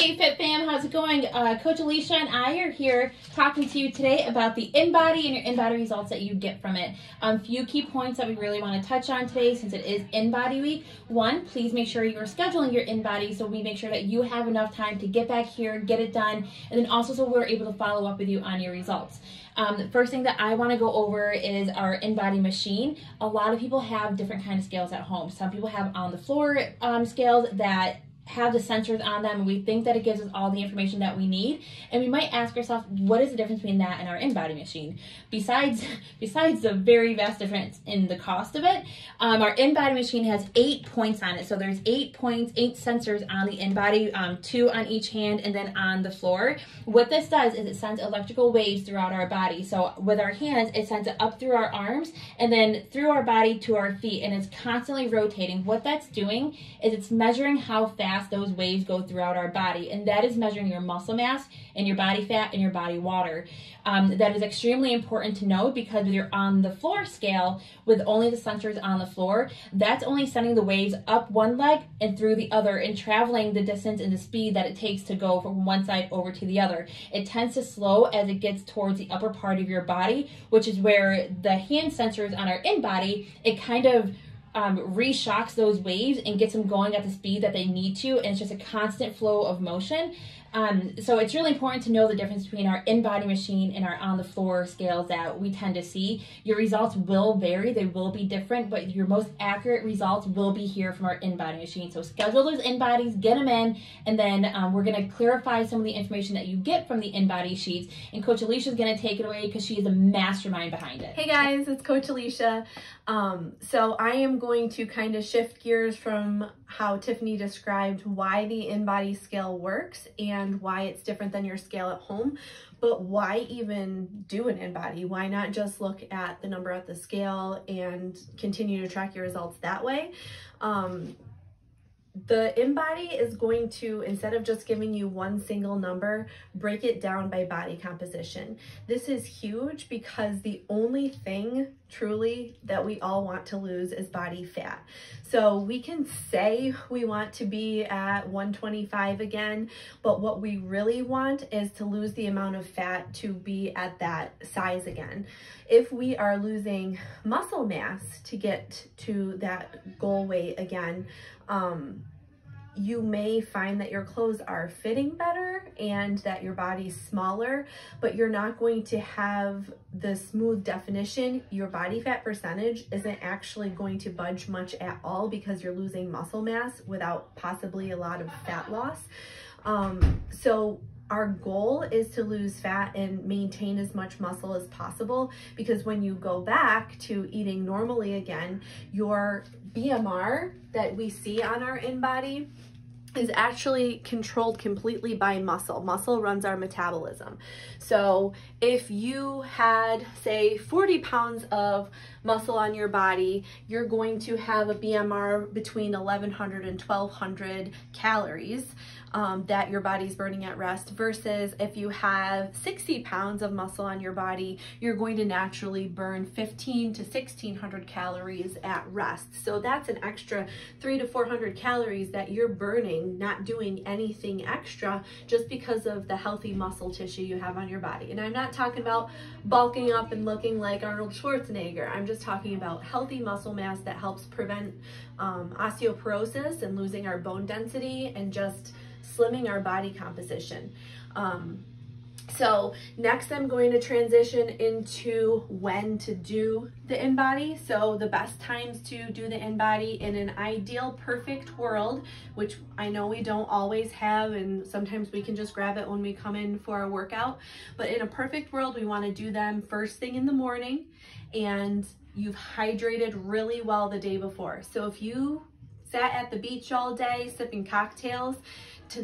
Hey Fit Fam, how's it going? Coach Alicia and I are here talking to you today about the InBody and your InBody results that you get from it. Few key points that we really want to touch on today since it is InBody week. One, please make sure you're scheduling your InBody so we make sure that you have enough time to get back here, get it done, and then also so we're able to follow up with you on your results. The first thing that I want to go over is our InBody machine. A lot of people have different kind of scales at home. Some people have on the floor scales that have the sensors on them, and we think that it gives us all the information that we need, and we might ask ourselves, what is the difference between that and our InBody machine? Besides the very vast difference in the cost of it, our InBody machine has 8 points on it. So there's 8 points, 8 sensors on the InBody, 2 on each hand and then on the floor. What this does is it sends electrical waves throughout our body. So with our hands, it sends it up through our arms and then through our body to our feet, and it's constantly rotating. What that's doing is it's measuring how fast those waves go throughout our body, and that is measuring your muscle mass and your body fat and your body water. That is extremely important to know because with your on the floor scale, with only the sensors on the floor, that's only sending the waves up one leg and through the other and traveling the distance and the speed that it takes to go from one side over to the other. It tends to slow as it gets towards the upper part of your body, which is where the hand sensors on our InBody, it kind of re-shocks those waves and gets them going at the speed that they need to, and it's just a constant flow of motion. So it's really important to know the difference between our InBody machine and our on the floor scales that we tend to see. Your results will vary, they will be different, but your most accurate results will be here from our InBody machine. So schedule those InBodies, get them in, and then we're going to clarify some of the information that you get from the InBody sheets, and Coach Alicia is going to take it away because she is a mastermind behind it. Hey guys, it's Coach Alicia. So I am going to kind of shift gears from how Tiffany described why the InBody scale works and why it's different than your scale at home, but why even do an InBody? Why not just look at the number at the scale and continue to track your results that way? The InBody is going to, instead of just giving you one single number, break it down by body composition. This is huge because the only thing truly that we all want to lose is body fat. So we can say we want to be at 125 again, but what we really want is to lose the amount of fat to be at that size again. If we are losing muscle mass to get to that goal weight again, you may find that your clothes are fitting better and that your body's smaller, but you're not going to have the smooth definition. Your body fat percentage isn't actually going to budge much at all because you're losing muscle mass without possibly a lot of fat loss. So our goal is to lose fat and maintain as much muscle as possible, because when you go back to eating normally again, your BMR that we see on our InBody is actually controlled completely by muscle. Muscle runs our metabolism. So if you had, say, 40 pounds of muscle on your body, you're going to have a BMR between 1,100 and 1,200 calories that your body's burning at rest, versus if you have 60 pounds of muscle on your body, you're going to naturally burn 1,500 to 1,600 calories at rest. So that's an extra 300 to 400 calories that you're burning, not doing anything extra, just because of the healthy muscle tissue you have on your body. And I'm not talking about bulking up and looking like Arnold Schwarzenegger. I'm just talking about healthy muscle mass that helps prevent osteoporosis and losing our bone density and just slimming our body composition. So next I'm going to transition into when to do the InBody. So the best times to do the InBody in an ideal perfect world, which I know we don't always have, and sometimes we can just grab it when we come in for a workout, but in a perfect world we want to do them first thing in the morning and you've hydrated really well the day before. So if you sat at the beach all day sipping cocktails,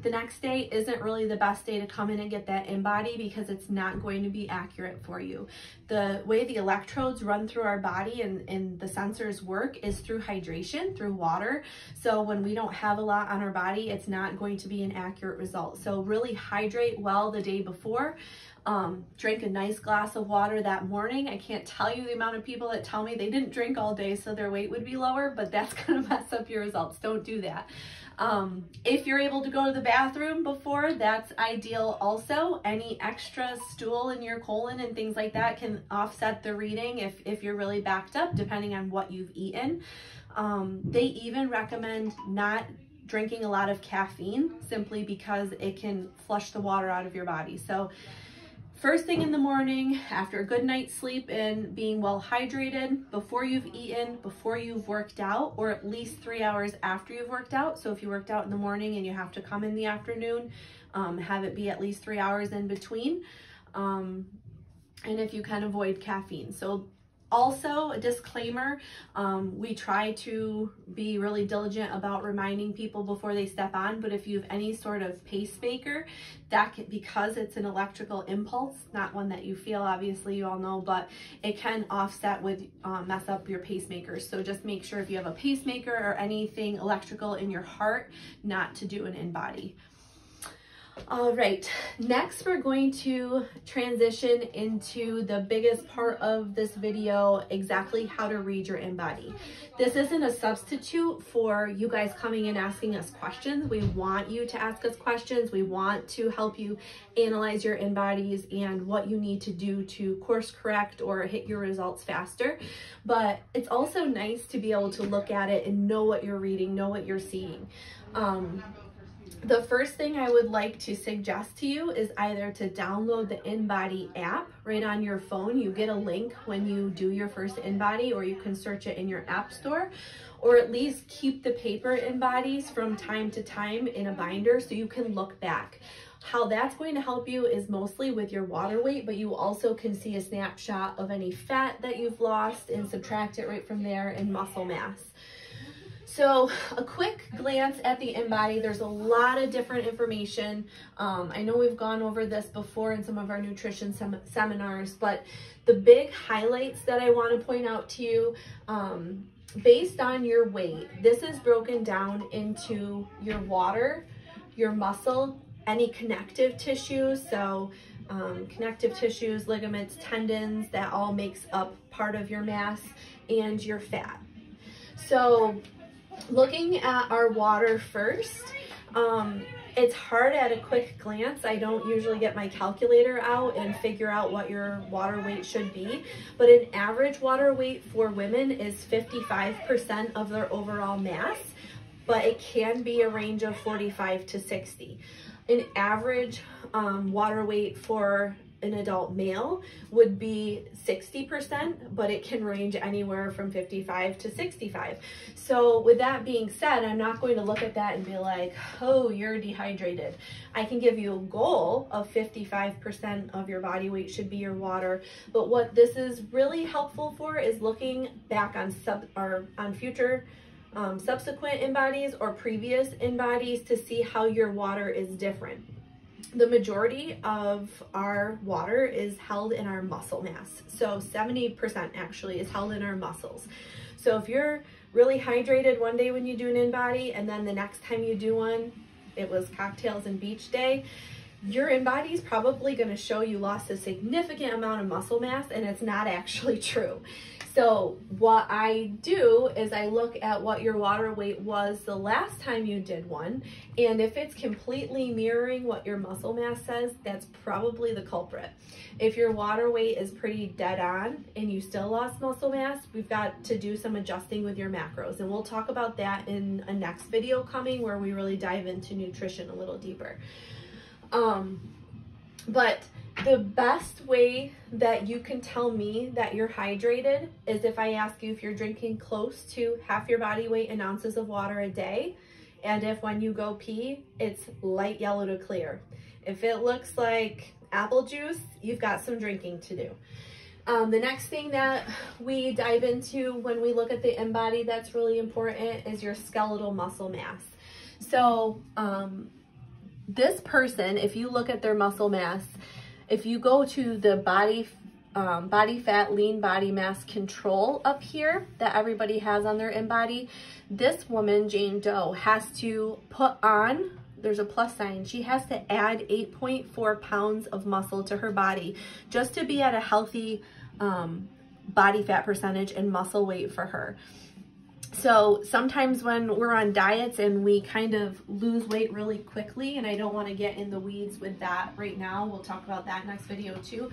the next day isn't really the best day to come in and get that InBody because it's not going to be accurate for you. The way the electrodes run through our body and the sensors work is through hydration, through water. So when we don't have a lot on our body, it's not going to be an accurate result. So really hydrate well the day before. Drink a nice glass of water that morning. I can't tell you the amount of people that tell me they didn't drink all day so their weight would be lower, but that's gonna mess up your results. Don't do that. If you're able to go to the bathroom before, that's ideal also. Any extra stool in your colon and things like that can offset the reading if you're really backed up, depending on what you've eaten. They even recommend not drinking a lot of caffeine simply because it can flush the water out of your body. So first thing in the morning, after a good night's sleep and being well hydrated, before you've eaten, before you've worked out, or at least 3 hours after you've worked out. So if you worked out in the morning and you have to come in the afternoon, have it be at least 3 hours in between. And if you can avoid caffeine. So also, a disclaimer, we try to be really diligent about reminding people before they step on, but if you have any sort of pacemaker, that can, because it's an electrical impulse, not one that you feel, obviously you all know, but it can offset with, mess up your pacemakers. So just make sure if you have a pacemaker or anything electrical in your heart, not to do an InBody. All right, next we're going to transition into the biggest part of this video, exactly how to read your InBody. This isn't a substitute for you guys coming and asking us questions. We want you to ask us questions. We want to help you analyze your InBodies and what you need to do to course correct or hit your results faster. But it's also nice to be able to look at it and know what you're reading, know what you're seeing. The first thing I would like to suggest to you is either to download the InBody app right on your phone. You get a link when you do your first InBody, or you can search it in your app store, or at least keep the paper InBodies from time to time in a binder so you can look back. How that's going to help you is mostly with your water weight, but you also can see a snapshot of any fat that you've lost and subtract it right from there, and muscle mass. So a quick glance at the InBody, there's a lot of different information. I know we've gone over this before in some of our nutrition seminars, but the big highlights that I want to point out to you, based on your weight, this is broken down into your water, your muscle, any connective tissues, so connective tissues, ligaments, tendons, that all makes up part of your mass, and your fat. So looking at our water first, it's hard at a quick glance. I don't usually get my calculator out and figure out what your water weight should be, but an average water weight for women is 55% of their overall mass, but it can be a range of 45 to 60. An average water weight for an adult male would be 60%, but it can range anywhere from 55 to 65. So with that being said, I'm not going to look at that and be like, oh, you're dehydrated. I can give you a goal of 55% of your body weight should be your water, but what this is really helpful for is looking back on future subsequent InBodies or previous InBodies to see how your water is different. The majority of our water is held in our muscle mass. So 70% actually is held in our muscles. So if you're really hydrated one day when you do an InBody, and then the next time you do one, it was cocktails and beach day, your InBody is probably going to show you lost a significant amount of muscle mass, and it's not actually true. So what I do is I look at what your water weight was the last time you did one, and if it's completely mirroring what your muscle mass says, that's probably the culprit. If your water weight is pretty dead on and you still lost muscle mass, we've got to do some adjusting with your macros, and we'll talk about that in a next video coming where we really dive into nutrition a little deeper. But the best way that you can tell me that you're hydrated is if I ask you if you're drinking close to half your body weight in ounces of water a day, and if when you go pee, it's light yellow to clear. If it looks like apple juice, you've got some drinking to do. The next thing that we dive into when we look at the InBody that's really important is your skeletal muscle mass. So this person, if you look at their muscle mass, if you go to the body fat, lean body mass control up here that everybody has on their InBody, this woman, Jane Doe, has to put on, there's a plus sign, she has to add 8.4 pounds of muscle to her body just to be at a healthy body fat percentage and muscle weight for her. So sometimes when we're on diets and we kind of lose weight really quickly, and I don't want to get in the weeds with that right now, we'll talk about that next video too,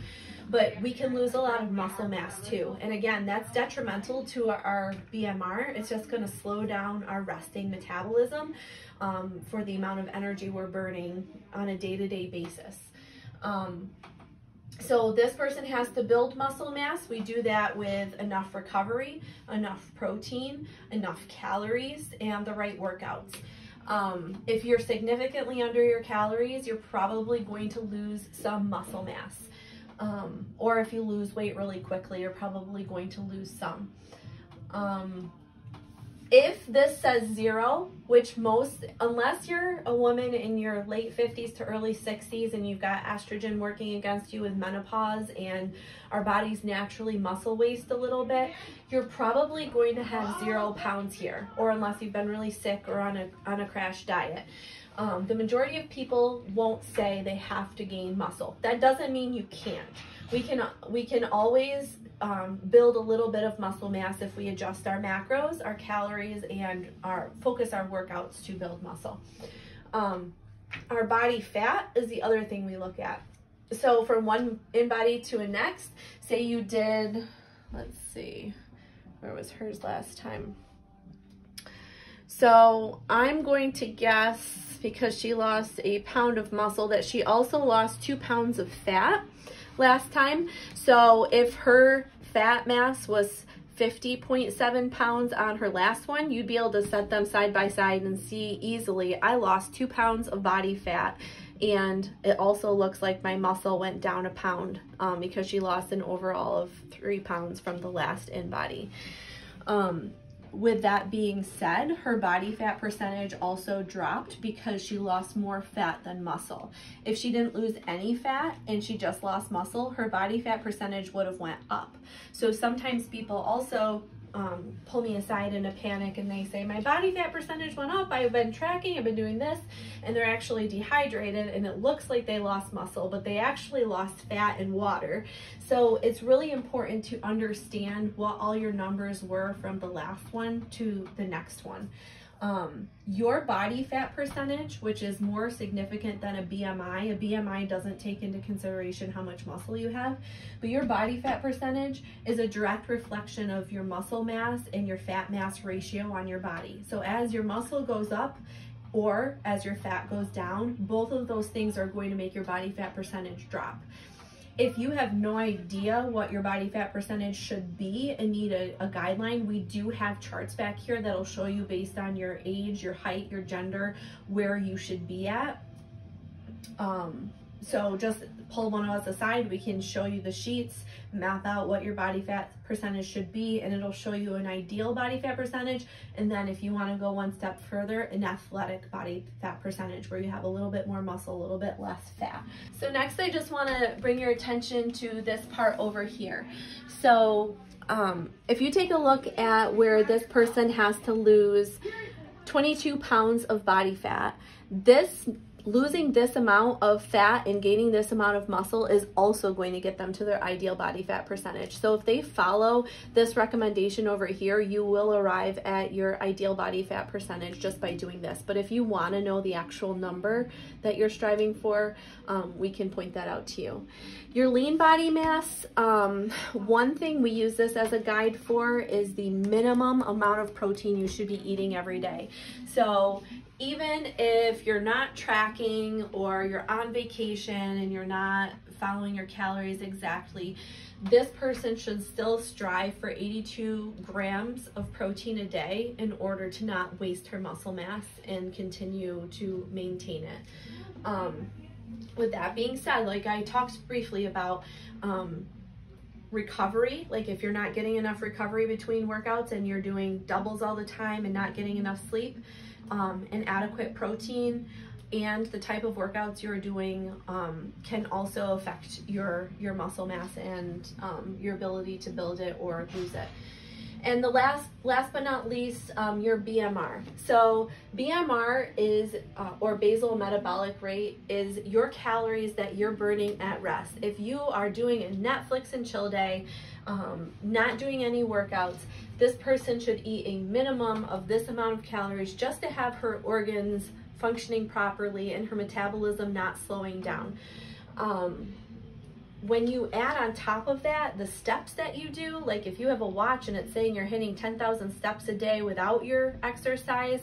but we can lose a lot of muscle mass too. And again, that's detrimental to our BMR. It's just going to slow down our resting metabolism for the amount of energy we're burning on a day-to-day basis. So this person has to build muscle mass. We do that with enough recovery, enough protein, enough calories, and the right workouts. If you're significantly under your calories, you're probably going to lose some muscle mass. Or if you lose weight really quickly, you're probably going to lose some. If this says 0, which unless you're a woman in your late 50s to early 60s and you've got estrogen working against you with menopause and our bodies naturally muscle waste a little bit, you're probably going to have 0 pounds here, or unless you've been really sick or on a crash diet. The majority of people won't say they have to gain muscle. That doesn't mean you can't. We can always build a little bit of muscle mass if we adjust our macros, our calories, and focus our workouts to build muscle. Our body fat is the other thing we look at. So from one InBody to a next, say you did, let's see, where was hers last time? So I'm going to guess, because she lost a pound of muscle, that she also lost 2 pounds of fat last time. So if her fat mass was 50.7 pounds on her last one, you'd be able to set them side by side and see easily, I lost 2 pounds of body fat, and it also looks like my muscle went down a pound because she lost an overall of 3 pounds from the last InBody. With that being said, her body fat percentage also dropped because she lost more fat than muscle. If she didn't lose any fat and she just lost muscle, her body fat percentage would have went up. So sometimes people also pull me aside in a panic and they say, my body fat percentage went up, I've been tracking, I've been doing this, and they're actually dehydrated and it looks like they lost muscle, but they actually lost fat and water. So it's really important to understand what all your numbers were from the last one to the next one. Your body fat percentage, which is more significant than a BMI doesn't take into consideration how much muscle you have, but your body fat percentage is a direct reflection of your muscle mass and your fat mass ratio on your body. So as your muscle goes up or as your fat goes down, both of those things are going to make your body fat percentage drop. If you have no idea what your body fat percentage should be and need a guideline, we do have charts back here that'll show you based on your age, your height, your gender, where you should be at. So just pull one of us aside, we can show you the sheets, map out what your body fat percentage should be, and it'll show you an ideal body fat percentage. And then if you want to go one step further, an athletic body fat percentage where you have a little bit more muscle, a little bit less fat. So next, I just want to bring your attention to this part over here. So if you take a look at where this person has to lose 22 pounds of body fat, losing this amount of fat and gaining this amount of muscle is also going to get them to their ideal body fat percentage. So if they follow this recommendation over here, you will arrive at your ideal body fat percentage just by doing this. But if you want to know the actual number that you're striving for, we can point that out to you. Your lean body mass, one thing we use this as a guide for is the minimum amount of protein you should be eating every day. So even if you're not tracking or you're on vacation and you're not following your calories exactly, this person should still strive for 82 grams of protein a day in order to not waste her muscle mass and continue to maintain it. With that being said, like I talked briefly about recovery, like if you're not getting enough recovery between workouts and you're doing doubles all the time and not getting enough sleep, inadequate protein and the type of workouts you're doing can also affect your muscle mass and your ability to build it or lose it. And the last but not least, your BMR. So BMR is, or basal metabolic rate, is your calories that you're burning at rest. If you are doing a Netflix and chill day, not doing any workouts, this person should eat a minimum of this amount of calories just to have her organs functioning properly and her metabolism not slowing down. When you add on top of that the steps that you do, like if you have a watch and it's saying you're hitting 10,000 steps a day without your exercise,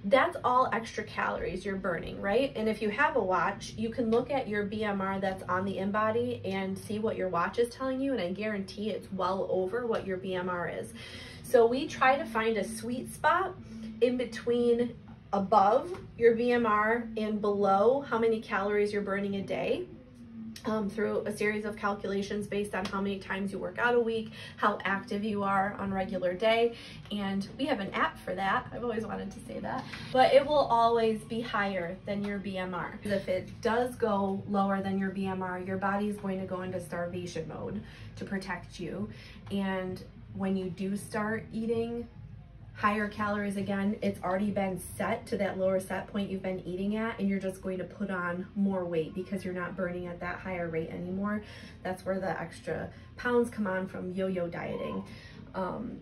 that's all extra calories you're burning, right? And if you have a watch, you can look at your BMR that's on the InBody and see what your watch is telling you, and I guarantee it's well over what your BMR is. So we try to find a sweet spot in between above your BMR and below how many calories you're burning a day. Through a series of calculations based on how many times you work out a week, how active you are on a regular day, and we have an app for that. I've always wanted to say that, but it will always be higher than your BMR. If it does go lower than your BMR, your body is going to go into starvation mode to protect you, and when you do start eating higher calories again, it's already been set to that lower set point you've been eating at, and you're just going to put on more weight because you're not burning at that higher rate anymore. That's where the extra pounds come on from yo-yo dieting.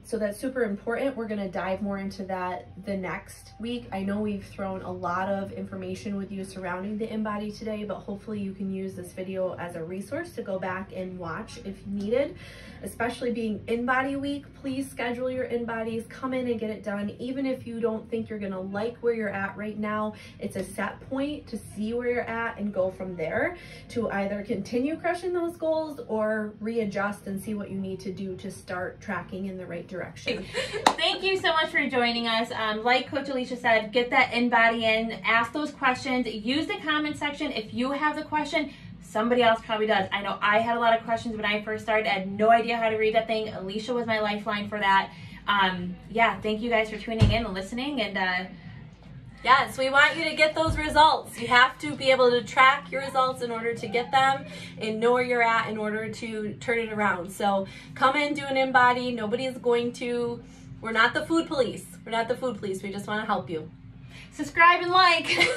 So that's super important. We're gonna dive more into that the next week. I know we've thrown a lot of information with you surrounding the InBody today, but hopefully you can use this video as a resource to go back and watch if needed. Especially being InBody week, please schedule your InBodies, come in and get it done. Even if you don't think you're gonna like where you're at right now, it's a set point to see where you're at and go from there to either continue crushing those goals or readjust and see what you need to do to start tracking in the right direction. Thank you so much for joining us. Like Coach Alicia said, get that InBody in, ask those questions, use the comment section. If you have the question, somebody else probably does. I know I had a lot of questions when I first started. I had no idea how to read that thing. Alicia was my lifeline for that. Yeah, thank you guys for tuning in and listening. And yes, we want you to get those results. You have to be able to track your results in order to get them and know where you're at in order to turn it around. So come in, do an InBody. Nobody's going to, we're not the food police. We're not the food police. We just want to help you. subscribe and like.